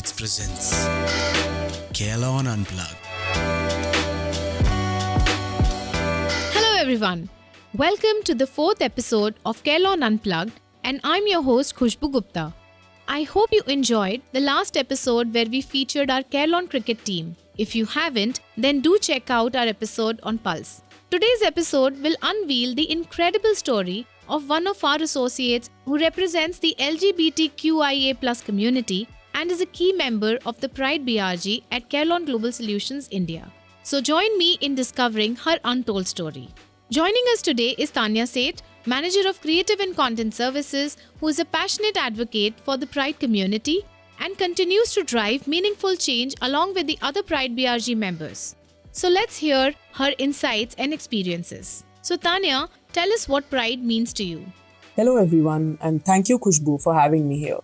Insights presents Carelon Unplugged. Hello everyone. Welcome to the fourth episode of Carelon Unplugged, and I'm your host Khushbu Gupta. I hope you enjoyed the last episode where we featured our Carelon cricket team. If you haven't, then do check out our episode on Pulse. Today's episode will unveil the incredible story of one of our associates who represents the LGBTQIA+ community and is a key member of the Pride BRG at Carelon Global Solutions India. So join me in discovering her untold story. Joining us today is Tanya Seth, Manager of Creative and Content Services, who is a passionate advocate for the Pride community and continues to drive meaningful change along with the other Pride BRG members. So let's hear her insights and experiences. So Tanya, tell us what Pride means to you. Hello everyone, and thank you Khushbu for having me here.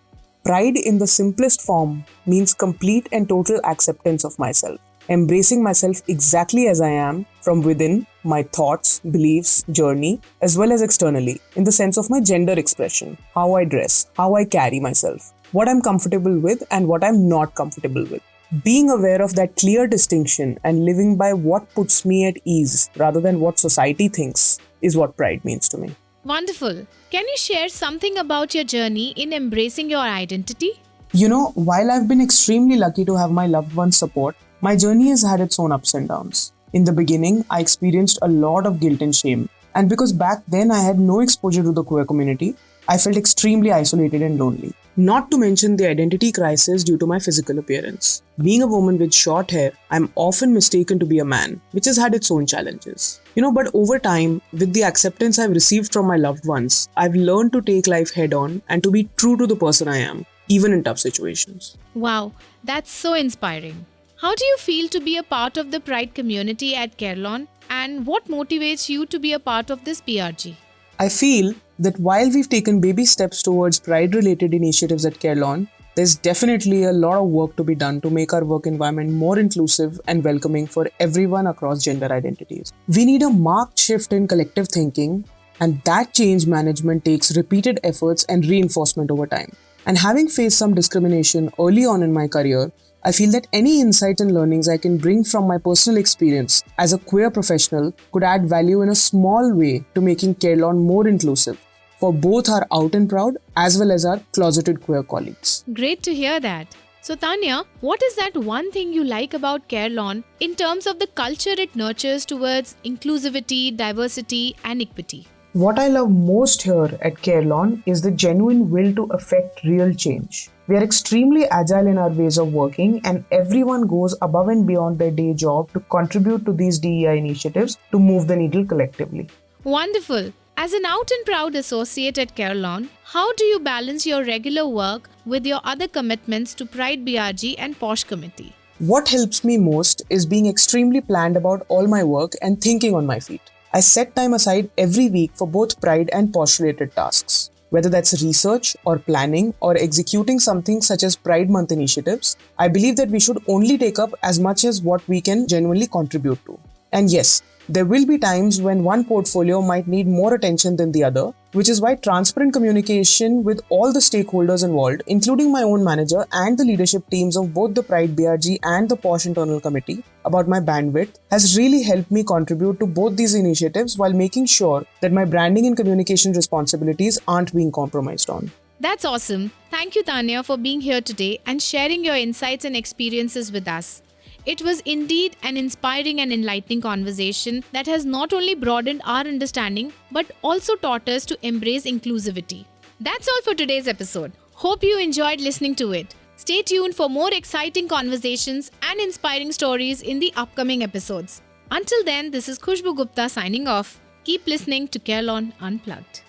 Pride in the simplest form means complete and total acceptance of myself. Embracing myself exactly as I am, from within, my thoughts, beliefs, journey, as well as externally, in the sense of my gender expression, how I dress, how I carry myself, what I'm comfortable with and what I'm not comfortable with. Being aware of that clear distinction and living by what puts me at ease rather than what society thinks is what pride means to me. Wonderful. Can you share something about your journey in embracing your identity? While I've been extremely lucky to have my loved ones' support, my journey has had its own ups and downs. In the beginning, I experienced a lot of guilt and shame. And because back then I had no exposure to the queer community, I felt extremely isolated and lonely. Not to mention the identity crisis due to my physical appearance. Being a woman with short hair, I'm often mistaken to be a man, which has had its own challenges. But over time, with the acceptance I've received from my loved ones, I've learned to take life head on and to be true to the person I am, even in tough situations. Wow, that's so inspiring. How do you feel to be a part of the Pride community at Carelon, and what motivates you to be a part of this PRG? I feel that while we've taken baby steps towards pride-related initiatives at Carelon, there's definitely a lot of work to be done to make our work environment more inclusive and welcoming for everyone across gender identities. We need a marked shift in collective thinking, and that change management takes repeated efforts and reinforcement over time. And having faced some discrimination early on in my career, I feel that any insights and learnings I can bring from my personal experience as a queer professional could add value in a small way to making Carelon more inclusive for both our out and proud as well as our closeted queer colleagues. Great to hear that. So Tanya, what is that one thing you like about Carelon in terms of the culture it nurtures towards inclusivity, diversity and equity? What I love most here at Carelon is the genuine will to affect real change. We are extremely agile in our ways of working, and everyone goes above and beyond their day job to contribute to these DEI initiatives to move the needle collectively. Wonderful. As an out and proud associate at Carelon, how do you balance your regular work with your other commitments to Pride BRG and POSH Committee? What helps me most is being extremely planned about all my work and thinking on my feet. I set time aside every week for both Pride and POSH-related tasks. Whether that's research or planning or executing something such as Pride Month initiatives, I believe that we should only take up as much as what we can genuinely contribute to. And yes, there will be times when one portfolio might need more attention than the other, which is why transparent communication with all the stakeholders involved, including my own manager and the leadership teams of both the Pride BRG and the POSH Internal Committee about my bandwidth, has really helped me contribute to both these initiatives while making sure that my branding and communication responsibilities aren't being compromised on. That's awesome. Thank you, Tanya, for being here today and sharing your insights and experiences with us. It was indeed an inspiring and enlightening conversation that has not only broadened our understanding but also taught us to embrace inclusivity. That's all for today's episode. Hope you enjoyed listening to it. Stay tuned for more exciting conversations and inspiring stories in the upcoming episodes. Until then, this is Khushbu Gupta signing off. Keep listening to Carelon Unplugged.